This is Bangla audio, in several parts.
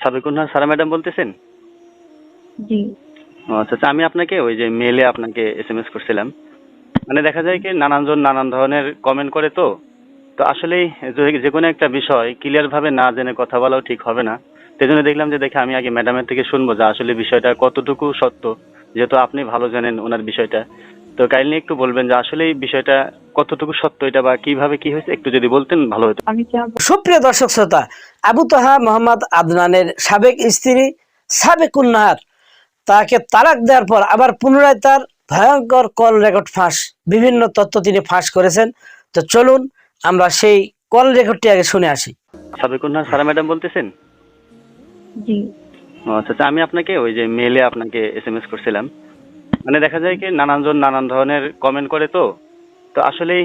সাবিকুন্নাহার সারা ম্যাডাম বলতেছেন? জি। ও আচ্ছা আচ্ছা, আমি আপনাকে ওই যে মেলে আপনাকে এসএমএস করছিলাম। মানে দেখা যায় কি নানানজন নানান ধরনের কমেন্ট করে, তো তো আসলেই যে কোনো একটা বিষয় ক্লিয়ার ভাবে না জেনে কথা বলাও ঠিক হবে না। সেই জন্য দেখলাম যে দেখে আমি আগে ম্যাডামের থেকে শুনবো যে আসলে বিষয়টা কতটুকু সত্য, যেহেতু আপনি ভালো জানেন ওনার বিষয়টা। তো কাইন্ডলি একটু বলবেন যে আসলে এই বিষয়টা কতটুকু সত্য, এটা বা কিভাবে কি হয়েছে একটু যদি বলতেন ভালো হতো। আমি যা সুপ্রিয় দর্শক শ্রোতা, আবু তাহা মোহাম্মদ আদনানের সাবেক স্ত্রী সাবেকুন্নাহার তাকে তালাক দেওয়ার পর আবার পুনরায় তার ভয়ঙ্কর কল রেকর্ড ফাঁস, বিভিন্ন তথ্য তিনি ফাঁস করেছেন। তো চলুন আমরা সেই কল রেকর্ডটি আগে শুনে আসি। সাবিকুন্নাহার সারা ম্যাডাম বলতেছেন? জি। ও আচ্ছা আচ্ছা, আমি আপনাকে ওই যে মেলে আপনাকে এসএমএস করছিলাম। মানে দেখা যায় কি নানানজন নানান ধরনের কমেন্ট করে, তো তো আসলেই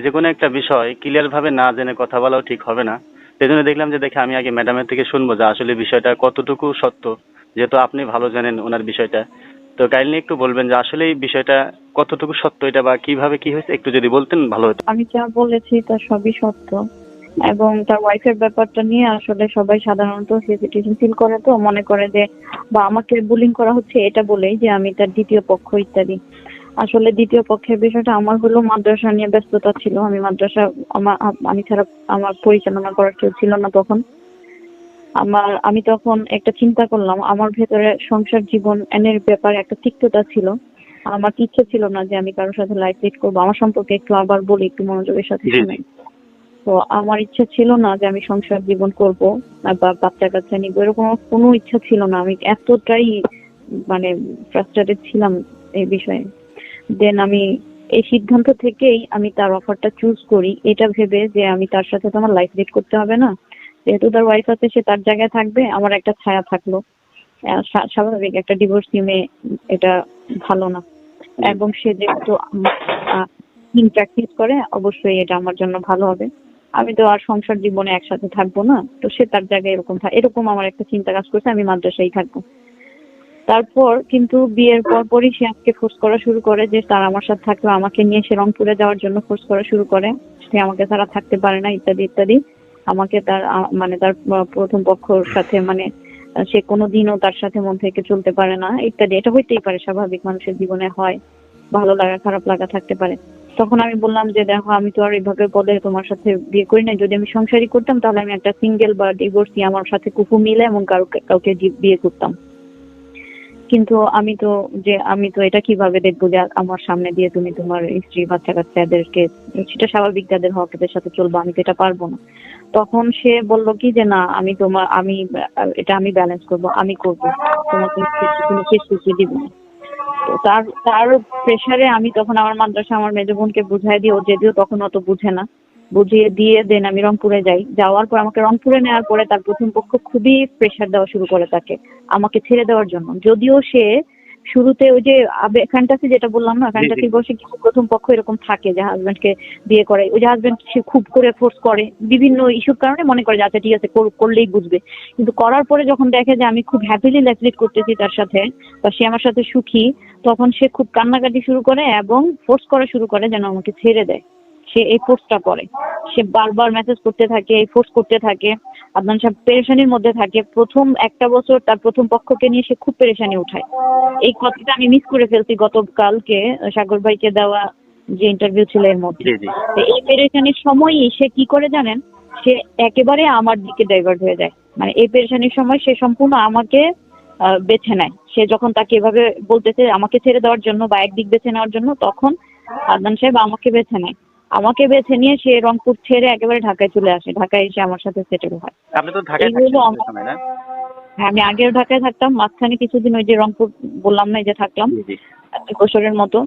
যে কোনো একটা বিষয় ক্লিয়ার ভাবে না জেনে কথা বলাও ঠিক হবে না। সেই জন্য দেখলাম যে দেখে আমি আগে ম্যাডামের থেকে শুনবো যে আসলে বিষয়টা কতটুকু সত্য, যেহেতু আপনি ভালো জানেন ওনার বিষয়টা। তো কাইন্ডলি একটু বলবেন যে আসলে এই বিষয়টা কতটুকু সত্য, এটা বা কিভাবে কি হয়েছে একটু যদি বলতেন ভালো হতো। আমি যা বলেছি তা সবই সত্য, এবং তার ওয়াইফের ব্যাপারটা নিয়ে আসলে সবাই সাধারণত হেজিটেশন ফিল করে, তো মনে করে যে বা আমাকে বুলিং করা হচ্ছে এটা বলেই যে আমি তার দ্বিতীয় পক্ষ ইত্যাদি। আসলে দ্বিতীয় পক্ষের বিষয়টা আমার হলো মাদ্রাসা নিয়ে ব্যস্ততা ছিল। আমি মাদ্রাসা আমি ছাড়া আমার পরিচালনা করার কেউ ছিল না তখন। আমি তখন একটা চিন্তা করলাম, আমার ভেতরে সংসার জীবন এর ব্যাপারে একটা তিক্ততা ছিল। আমার ইচ্ছে ছিল না যে আমি কারোর সাথে লাইফ লিড করবো। আমার সম্পর্কে একটু আবার বলি, একটু মনোযোগের সাথে জি শুনেন। তো আমার ইচ্ছা ছিল না যে আমি সংসার জীবন করব বা বাচ্চা কাচ্চা নিব, এরকম কোনো ইচ্ছা ছিল না। আমি এতটাই মানে ফ্রাস্ট্রেটেড ছিলাম এই বিষয়ে। দেন আমি এই সিদ্ধান্ত থেকেই আমি তার অফারটা চুজ করি, এটা ভেবে যে আমি তার সাথে তো আমার লাইফ লিড করতে হবে না, যেহেতু তার ওয়াইফ আছে সে তার জায়গায় থাকবে, আমার একটা ছায়া থাকলো। স্বাভাবিক একটা ডিভোর্সি মেয়ে এটা ভালো না, এবং সে যেহেতু প্র্যাকটিস করে অবশ্যই এটা আমার জন্য ভালো হবে। আমি তো আর সংসার জীবনে একসাথে থাকবো না, তো সে তার জায়গায় এরকম আমার একটা চিন্তা কাজ করছে, আমি মাদ্রাসায় থাকবো। তারপর কিন্তু বিয়ের পরপরই সে আমাকে ফোর্স করা শুরু করে যে তার আমার সাথে থাকবে, আমাকে নিয়ে সে রংপুরে যাওয়ার জন্য ফোর্স করা শুরু করে। সে আমাকে ছাড়া থাকতে পারে না ইত্যাদি ইত্যাদি। আমাকে তার মানে তার প্রথম পক্ষর সাথে মানে সে কোনোদিনও তার সাথে মন থেকে চলতে পারে না ইত্যাদি। এটা হইতেই পারে, স্বাভাবিক, মানুষের জীবনে হয়, ভালো লাগা খারাপ লাগা থাকতে পারে। তখন আমি বললাম যে দেখো, আমি তো আর এইভাবে বলে তোমার সাথে বিয়ে করি না। যদি আমি সংসারী করতাম তাহলে আমি একটা সিঙ্গেল বা ডিভোর্সি আমার সাথে কুকু মিলে এমন কাউকে বিয়ে করতাম। কিন্তু আমি তো এটা কিভাবে দেখবো যে আমার সামনে দিয়ে তুমি তোমার স্ত্রী বাচ্চা কাচ্চা এদেরকে, সেটা স্বাভাবিক, তাদের হক, এদের সাথে চলবো, আমি তো এটা পারবো না। তখন সে বলল কি যে না, এটা আমি ব্যালেন্স করবো, আমি করবো, তোমাকে কোনো ফেসবুকে দিব না। তো তার প্রেসারে আমি তখন আমার মাদ্রাসা আমার মেজ বোনকে বুঝাই দিই, ও যদিও তখন অত বুঝে না, বুঝিয়ে দিয়ে দেন আমি রংপুরে যাই। যাওয়ার পর আমাকে রংপুরে নেওয়ার পরে তার প্রথম পক্ষ খুবই প্রেসার দেওয়া শুরু করে তাকে আমাকে ছেড়ে দেওয়ার জন্য। যদিও সে শুরুতে ওই যে ফ্যান্টাসি যেটা বললাম না, ফ্যান্টাসির বসে কিছু প্রথম পক্ষ এরকম থাকে যে হাজবেন্ডকে বিয়ে করে, ওই যে হাজবেন্ড সে খুব করে ফোর্স করে বিভিন্ন ইস্যুর কারণে, মনে করে যে আচ্ছা ঠিক আছে করলেই বুঝবে। কিন্তু করার পরে যখন দেখে যে আমি খুব হ্যাপিলি লাইফ লিড করতেছি তার সাথে, বা সে আমার সাথে সুখী, তখন সে খুব কান্নাকাটি শুরু করে এবং ফোর্স করা শুরু করে যেন আমাকে ছেড়ে দেয়। সে এই ফোর্সটা করে, সে বারবার মেসেজ করতে থাকে, এই ফোর্স করতে থাকে। আদনান সাহেব পেরেশানির মধ্যে থাকে। প্রথম একটা বছর তার প্রথম পক্ষকে নিয়ে সে খুব পেরেশানি উঠায়। এই কথাটা আমি মিস করে ফেলছি গতকালকে সাগর ভাইকে দেওয়া যে ইন্টারভিউ ছিল এর মধ্যে। জি জি। তো এই পেরেশানির সময়ই সে কি করে জানেন, সে একেবারে আমার দিকে ডাইভার্ট হয়ে যায়। মানে এই পেরেশানির সময় সে সম্পূর্ণ আমাকে বেছে নেয়। সে যখন তাকে এভাবে বলতেছে আমাকে ছেড়ে দেওয়ার জন্য বা একদিক বেছে নেওয়ার জন্য, তখন আদনান সাহেব আমাকে বেছে নেয়। আমাকে বেছে নিয়ে সে রংপুর ছেড়ে একেবারে ঢাকায় চলে আসে। ঢাকায় এসে আমার সাথে সেটেল হয়। আপনি তো ঢাকায় এই হলো থাকতেন আমার। সময়, না? হ্যাঁ, আমি আগেও ঢাকায় থাকতাম, মাঝখানে কিছুদিন ওই যে রংপুর বললাম না, এই যে থাকলাম জি জি। 1 বছরের মতো।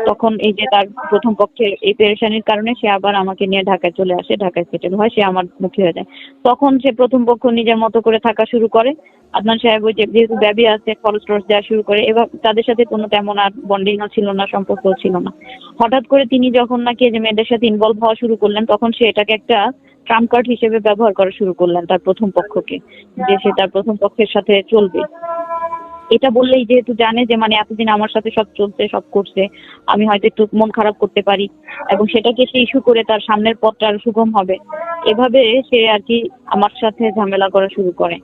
তখন এই যে তার প্রথম পক্ষের এই পেরেশানির কারণে সে আবার আমাকে নিয়ে ঢাকায় চলে আসে, ঢাকায় সেটেল হয়, সে আমার মুখী হয়ে যায়। তখন সে প্রথম পক্ষ নিজের মতো করে থাকা শুরু করে। আদনান সাহেব ওই যে যেহেতু বেবি আছে, খরচ টরচ দেওয়া শুরু করে। এবার তাদের সাথে কোনো তেমন আর বন্ডিংও ছিল না, সম্পর্কও ছিল না। হঠাৎ করে তিনি যখন নাকি এই যে মেয়েদের সাথে ইনভলভ হওয়া শুরু করলেন, তখন সে এটাকে একটা ট্রাম্প কার্ড হিসেবে ব্যবহার করা শুরু করলেন তার প্রথম পক্ষকে, যে সে তার প্রথম পক্ষের সাথে চলবে। এটা বললেই যেহেতু জানে যে মানে এতদিন আমার সাথে সব চলছে, সব করছে, আমি হয়তো একটু মন খারাপ করতে পারি, এবং সেটাকে সে ইস্যু করে তার সামনের পথটা আরো সুগম হবে, এভাবে সে আর কি আমার সাথে ঝামেলা করা শুরু করে।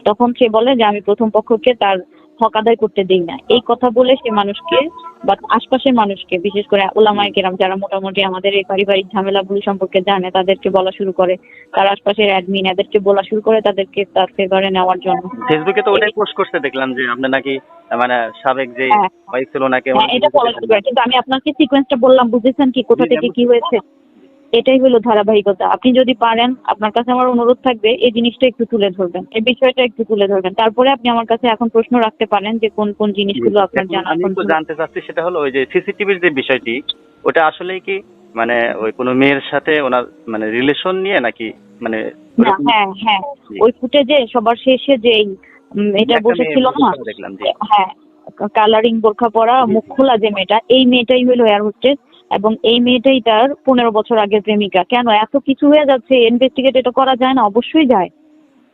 তখন সে বলে যে আমি প্রথম পক্ষকে তার হক আদায় করতে দেই না। এই কথা বলে সে মানুষকে বা আশপাশের মানুষকে, বিশেষ করে ওলামায়ে কেরাম যারা মোটামুটি আমাদের এই পারিবারিক ঝামেলাগুলো সম্পর্কে জানে, তাদেরকে বলা শুরু করে, তার আশপাশের অ্যাডমিন এদেরকে বলা শুরু করে তাদেরকে তার ফেভারে নেওয়ার জন্য। ফেসবুকে তো ওটাই পোস্ট করতে দেখলাম যে আপনি নাকি মানে সাবেক যে হ্যাঁ, ওয়াইফ ছিল নাকি হ্যাঁ, এটা বলা শুরু করে। কিন্তু আমি আপনাকে সিকোয়েন্সটা বললাম, বুঝেছেন কি কোথা থেকে কি হয়েছে? এটাই হলো ধারাবাহিকতা। আপনি যদি পারেন, আপনার কাছে আমার অনুরোধ থাকবে এই জিনিসটা একটু তুলে ধরবেন, এই বিষয়টা একটু তুলে ধরবেন। তারপরে আপনি আমার কাছে এখন প্রশ্ন রাখতে পারেন যে কোন কোন জিনিসগুলো আপনার এখন জানা আমি একটু এখন। জানতে চাচ্ছি সেটা হলো ওই যে সিসিটিভির যে বিষয়টি, ওটা আসলেই কি মানে ওই কোনো মেয়ের সাথে ওনার মানে রিলেশন নিয়ে নাকি মানে না, হ্যাঁ, হ্যাঁ, ওই ফুটেজে সবার শেষে যে এটা একটা বসেছিল মেয়ে না, দেখলাম জি। হ্যাঁ, কালারিং বোরখা পরা মুখ খোলা যে মেয়েটা, এই মেয়েটাই হলো এয়ার হোস্টেস এবং এই মেয়েটাই তার 15 বছর আগের প্রেমিকা। কেন এত কিছু হয়ে যাচ্ছে, ইনভেস্টিগেট এটা করা যায় না? অবশ্যই যায়,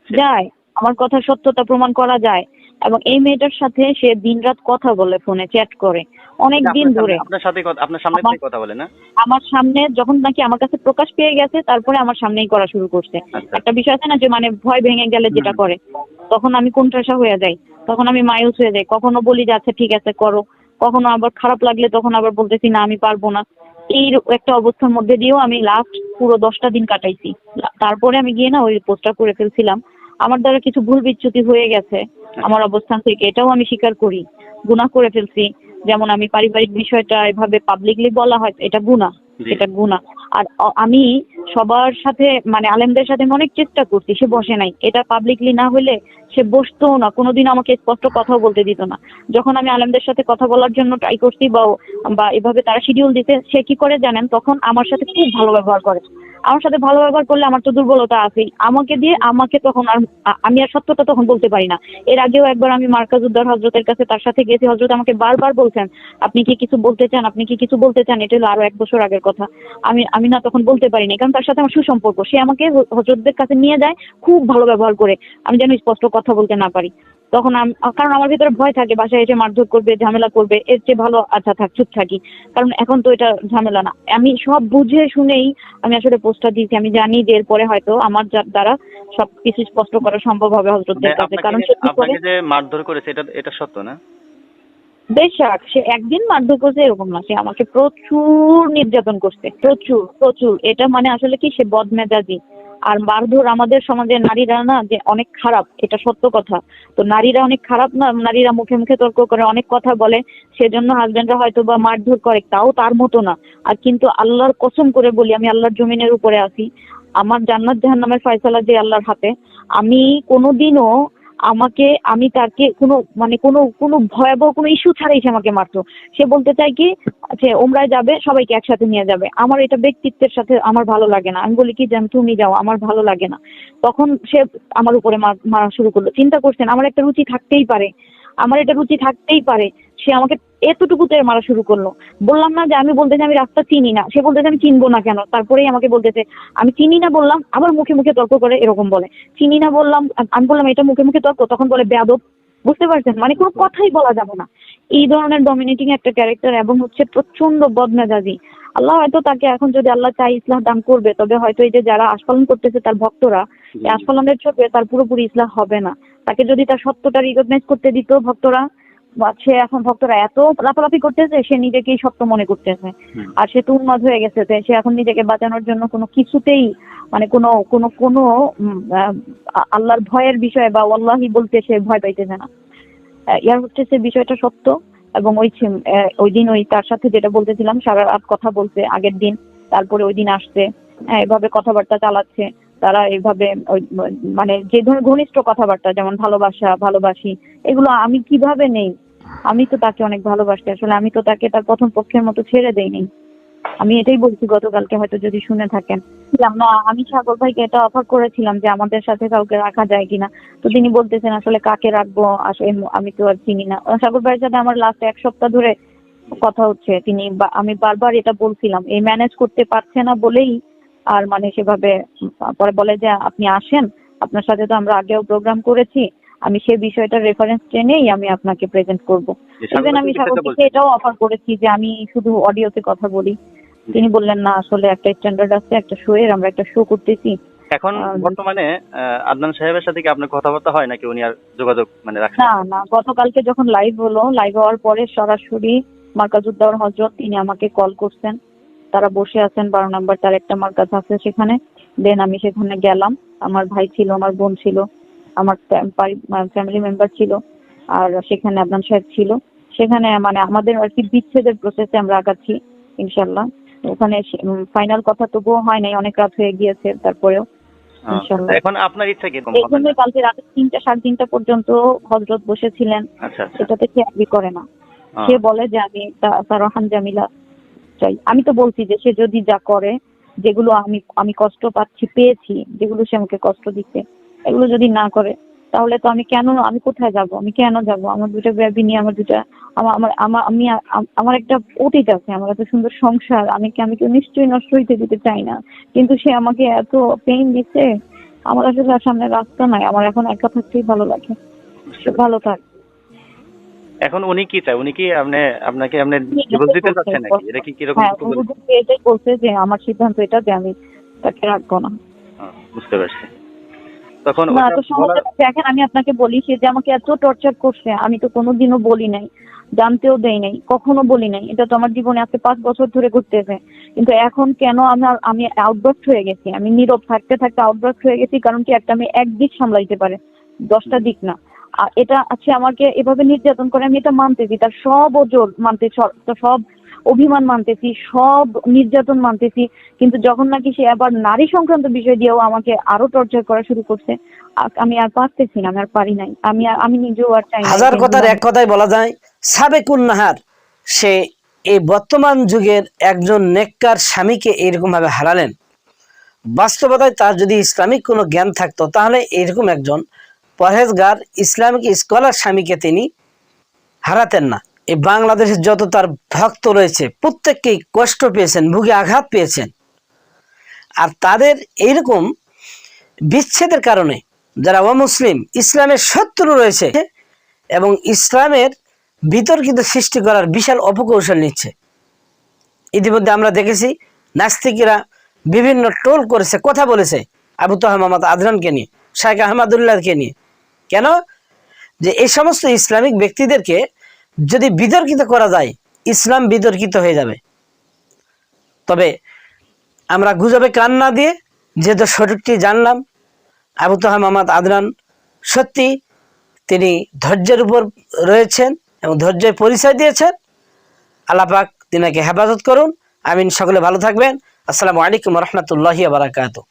যায়। আমার কথা সত্যতা প্রমাণ করা যায়। এবং এই মেয়েটার সাথে সে দিনরাত কথা বলে, ফোনে চ্যাট করে অনেক দিন ধরে। আপনার সাথে আপনার সামনে থেকে কথা বলে না? আমার সামনে যখন নাকি আমার কাছে প্রকাশ পেয়ে গেছে, তারপরে আমার সামনেই করা শুরু করছে। আচ্ছা। একটা বিষয় আছে না যে মানে ভয় ভেঙে গেলে যেটা করে, তখন আমি কোণঠাসা হয়ে যাই, তখন আমি মায়ুস হয়ে যাই। কখনো বলি যে আচ্ছা ঠিক আছে করো, কখনো আবার খারাপ লাগলে তখন আবার বলতেছি না আমি পারবো না। এই একটা অবস্থার মধ্যে দিয়েও আমি লাস্ট পুরো 10টা দিন কাটাইছি। তারপরে আমি গিয়ে না ওই পোস্টটা করে ফেলছিলাম। আমার দ্বারা কিছু ভুল বিচ্যুতি হয়ে গেছে আমার অবস্থান থেকে, এটাও আমি স্বীকার করি। গুনাহ করে ফেলছি। যেমন আমি পারিবারিক বিষয়টা এভাবে পাবলিকলি বলা হয়, এটা গুনাহ, এটা গুনাহ। আর আমি সবার সাথে মানে আলেমদের সাথে আমি অনেক চেষ্টা করছি, সে বসে নাই। এটা পাবলিকলি না হলে সে বসতোও না, কোনোদিন আমাকে স্পষ্ট কথাও বলতে দিত না। যখন আমি আলেমদের সাথে কথা বলার জন্য ট্রাই করছি বা এভাবে তারা শিডিউল দিতে, সে কি করে জানেন? তখন আমার সাথে খুব ভালো ব্যবহার করে। আমার সাথে ভালো ব্যবহার করলে আমার তো দুর্বলতা আছেই, আমাকে তখন আর আমি আর সত্যটা তখন বলতে পারি না। এর আগেও একবার আমি মার্কাজউদ্দৌর হযরতের কাছে তার সাথে গেছি, হযরত আমাকে বারবার বলছেন আপনি কি কিছু বলতে চান, আপনি কি কিছু বলতে চান। এটা হলো আরো 1 বছর আগের কথা। আমি না তখন বলতে পারিনি, কারণ তার সাথে আমার সুসম্পর্ক। সে আমাকে হযরতদের কাছে নিয়ে যায়, খুব ভালো ব্যবহার করে, আমি যেন স্পষ্ট কথা বলতে না পারি। তখন কারণ আমার ভিতরে ভয় থাকে বাসায় এসে মারধর করবে, ঝামেলা করবে, এর চেয়ে ভালো আচ্ছা থাক, চুপ থাকি। কারণ এখন তো এটা ঝামেলা না। আমি সব বুঝে শুনেই আমি আসলে পোস্টটা দিয়েছি। আমি জানি যে এরপরে হয়তো আমার দ্বারা সবকিছু স্পষ্ট করা সম্ভব হবে হযরতদের কাছে। কারণ সে কি করে, আপনাকে যে মারধর করেছে এটা সত্য না? বেশাক সে একদিন মারধর করছে এরকম না, সে আমাকে প্রচুর নির্যাতন করছে, প্রচুর প্রচুর। এটা মানে আসলে কি, সে বদমেজাজি। আর মারধর আমাদের সমাজের নারীরা না যে অনেক খারাপ, এটা সত্য কথা। তো নারীরা অনেক খারাপ না, নারীরা মুখে মুখে তর্ক করে, অনেক কথা বলে, সেজন্য হাজবেন্ডরা হয়তো বা মারধর করে, তাও তার মতো না। আর কিন্তু আল্লাহর কসম করে বলি, আমি আল্লাহর জমিনের উপরে আছি, আমার জান্নাত জাহান্নামের ফয়সালা যে আল্লাহর হাতে। আমি কোনোদিনও আমি তাকে কোনো ভয়াবহ কোনো ইস্যু ছাড়াই সে আমাকে মারতো। সে বলতে চায় কি, যে ওমরায় যাবে, সবাইকে একসাথে নিয়ে যাবে। আমার এটা ব্যক্তিত্বের সাথে আমার ভালো লাগে না। আমি বলি কি, যেন তুমি যাও, আমার ভালো লাগে না। তখন সে আমার উপরে মারা শুরু করলো। চিন্তা করছেন, আমার একটা রুচি থাকতেই পারে, সে আমাকে এতটুকুতে মারা শুরু করলো। বললাম না যে আমি বলতেছি আমি রাস্তা চিনি না, সে বলতেছে আমি চিনবো না কেন। তারপরেই আমাকে বলতেছে আমি চিনি না বললাম, আবার মুখে মুখে তর্ক করে এরকম বলে। চিনি না বললাম, আমি বললাম এটা মুখে মুখে তর্ক, তখন বলে বেয়াদব। বুঝতে পারছেন, মানে কোনো কথাই বলা যাবে না। এই ধরনের ডমিনেটিং একটা ক্যারেক্টার এবং হচ্ছে প্রচন্ড বদমেজাজি। আল্লাহ হয়তো তাকে এখন যদি আল্লাহ চাই ইসলাহ দান করবে, তবে হয়তো এই যে যারা আস্ফালন করতেছে তার ভক্তরা, এই আস্ফালনের চোখে তার পুরোপুরি ইসলাহ হবে না। তাকে যদি তার সত্যটা রিকগনাইজ করতে দিত ভক্তরা, সে এখন ভক্তরা এত লাফালাফি করতেছে, সে নিজেকেই সত্য মনে করতেছে। আর সে তো উন্মাদ হয়ে গেছে, সে এখন নিজেকে বাঁচানোর জন্য কোনো কিছুতেই মানে কোনো আল্লাহর ভয়ের বিষয় বা ওয়াল্লাহি বলতে সে ভয় পাইতেছে না। ইয়ার হচ্ছে সে বিষয়টা সত্য। এবং ওই দিন তার সাথে যেটা বলতেছিলাম, সারা রাত কথা বলছে আগের দিন, তারপরে ওই দিন আসছে, এভাবে কথাবার্তা চালাচ্ছে তারা। এইভাবে মানে যে ধরনের ঘনিষ্ঠ কথাবার্তা, যেমন ভালোবাসা, ভালোবাসি, এগুলো আমি কিভাবে নেই? আমি তো তাকে অনেক ভালোবাসি, আসলে আমি তো তাকে তার প্রথম পক্ষের মতো ছেড়ে দেইনি। আমি এটাই বলছি গতকালকে, হয়তো যদি শুনে থাকেন। না, আমি সাগর ভাইকে এটা অফার করেছিলাম যে আমাদের সাথে কাউকে রাখা যায় কিনা। তো তিনি বলতেছেন আসলে কাকে রাখবো, আসলে আমি তো আর চিনি না। সাগর ভাইয়ের সাথে আমার লাস্ট 1 সপ্তাহ ধরে কথা হচ্ছে। আমি বারবার এটা বলছিলাম, এই ম্যানেজ করতে পারছে না বলেই আর মানে সেভাবে পরে বলে যে আপনি আসেন, আপনার সাথে তো আমরা আগেও প্রোগ্রাম করেছি, আমি সেই বিষয়টার রেফারেন্স টেনেই আমি আপনাকে প্রেজেন্ট করবো। ইভেন আমি সাগরকে এটাও অফার করেছি যে আমি শুধু অডিওতে কথা বলি। তিনি বললেন না, আসলে একটা স্ট্যান্ডার্ড আছে, একটা শো এর, আমরা একটা শো করতেছি, এখন বর্তমানে আদনান সাহেবের সাথে কি আপনার কথাবার্তা হয় নাকি উনি আর যোগাযোগ মানে রাখছেন? না না, গতকালকে যখন লাইভ হলো, লাইভ হওয়ার পরে সরাসরি মার্কাজউদ্দৌলা হযরত তিনি আমাকে কল করছেন। তারা বসে আছেন 12 নম্বর, তার একটা মার্কাজ আছে সেখানে। দেন আমি সেখানে গেলাম, আমার ভাই ছিল, আমার বোন ছিল, আমার ফ্যামিলি মেম্বার ছিল, আর সেখানে আদনান সাহেব ছিল। সেখানে মানে আমাদের আর কি বিচ্ছেদের প্রসেসে আমরা আগাচ্ছি ইনশাল্লাহ। ওখানে ফাইনাল কথা তবুও হয় নাই, অনেক রাত হয়ে গিয়েছে তারপরেও ইনশাল্লাহ। এখন আপনার ইচ্ছা কি? এই জন্য কালকে রাতে 3টা 3:30 পর্যন্ত হযরত বসেছিলেন। আচ্ছা আচ্ছা। সেটাতে খেয়ালি করে না। সে বলে যে আমি তারাহান জামিলা চাই। আমি তো বলছি যে সে যদি যা করে, যেগুলো আমি কষ্ট পাচ্ছি, পেয়েছি, যেগুলো সে আমাকে কষ্ট দিচ্ছে, এগুলো যদি না করে, তাহলে তো আমি কোথায় যাব? আমি কেন যাব? আমার দুটো বেবি নিয়ে, আমার একটা অতীত আছে, আমার এত সুন্দর সংসার, আমি কেউ নিশ্চয়ই নষ্ট হইতে দিতে চাই না। কিন্তু সে আমাকে এত পেইন দিচ্ছে, আমার আসলে আর সামনে রাস্তা নাই। আমার এখন একা থাকতেই ভালো লাগে। সে ভালো থাক। এখন উনি কি চায়? উনি কি আপনাকে ডিভোর্স দিতে চাচ্ছেন নাকি? এটা কি কিরকম? হ্যাঁ, উনি এটাই বলছে যে আমার সিদ্ধান্ত এটা যে আমি তাকে রাখবো না। বুঝতে পারছি। তখন না, তো সমস্যা দেখেন, আমি আপনাকে বলি, সে যে আমাকে এত টর্চার করছে, আমি তো কোনোদিনও বলি নাই, জানতেও দেই নাই, কখনো বলি নাই। এটা তো আমার জীবনে আজকে 5 বছর ধরে ঘটতেছে। কিন্তু এখন কেন আমি আউটবাস্ট হয়ে গেছি, আমি নীরব থাকতে থাকতে আউটবাস্ট হয়ে গেছি। কারণ কি, একটা মেয়ে একদিক সামলাইতে পারে, 10টা দিক না। আর এটা আছে, আমাকে এভাবে নির্যাতন করে, আমি এটা মানতেছি, তার সব ওজোর মানতেছি, সব অভিমান মানতেছি, সব নির্যাতন মানতেছি। কিন্তু যখন নাকি সে আবার নারী সংক্রান্ত বিষয় দিয়েও আমাকে আরো টর্চার করা শুরু করছে, আমি আর পারতেছি না, আমি আর পারি নাই। আমি নিজেও আর চাই না। হাজার কথার এক কথায় বলা যায়, সাবেকুন নাহার সে এই বর্তমান যুগের একজন নেককার স্বামীকে এরকম ভাবে হারালেন। বাস্তবতায় তার যদি ইসলামিক কোনো জ্ঞান থাকতো, তাহলে এরকম একজন পরহেজগার ইসলামিক স্কলার স্বামীকে তিনি হারাতেন না। এই বাংলাদেশের যত তার ভক্ত রয়েছে, প্রত্যেককেই কষ্ট পেয়েছেন, বুকে আঘাত পেয়েছেন। আর তাদের এইরকম বিচ্ছেদের কারণে যারা অমুসলিম, ইসলামের শত্রু রয়েছে এবং ইসলামের বিতর্কিত সৃষ্টি করার বিশাল অপকৌশল নিচ্ছে। ইতিমধ্যে আমরা দেখেছি নাস্তিকেরা বিভিন্ন টোল করেছে, কথা বলেছে আবু তাহা মোহাম্মদ আদনানকে নিয়ে, শাইখ আহমদুল্লাহকে নিয়ে। কেন? যে এই সমস্ত ইসলামিক ব্যক্তিদেরকে যদি বিতর্কিত করা যায়, ইসলাম বিতর্কিত হয়ে যাবে। তবে আমরা গুজবে কান না দিয়ে যেহেতু সঠিকটি জানলাম, আবু তাহা মোহাম্মদ আদনান সত্যি তিনি ধৈর্যের উপর রয়েছেন এবং ধৈর্যের পরিচয় দিয়েছেন। আল্লাহ পাক তিনাকে হেফাজত করুন। আমিন। সকলে ভালো থাকবেন। আসসালামু আলাইকুম ওয়া রাহমাতুল্লাহি ওয়া বারাকাতুহু।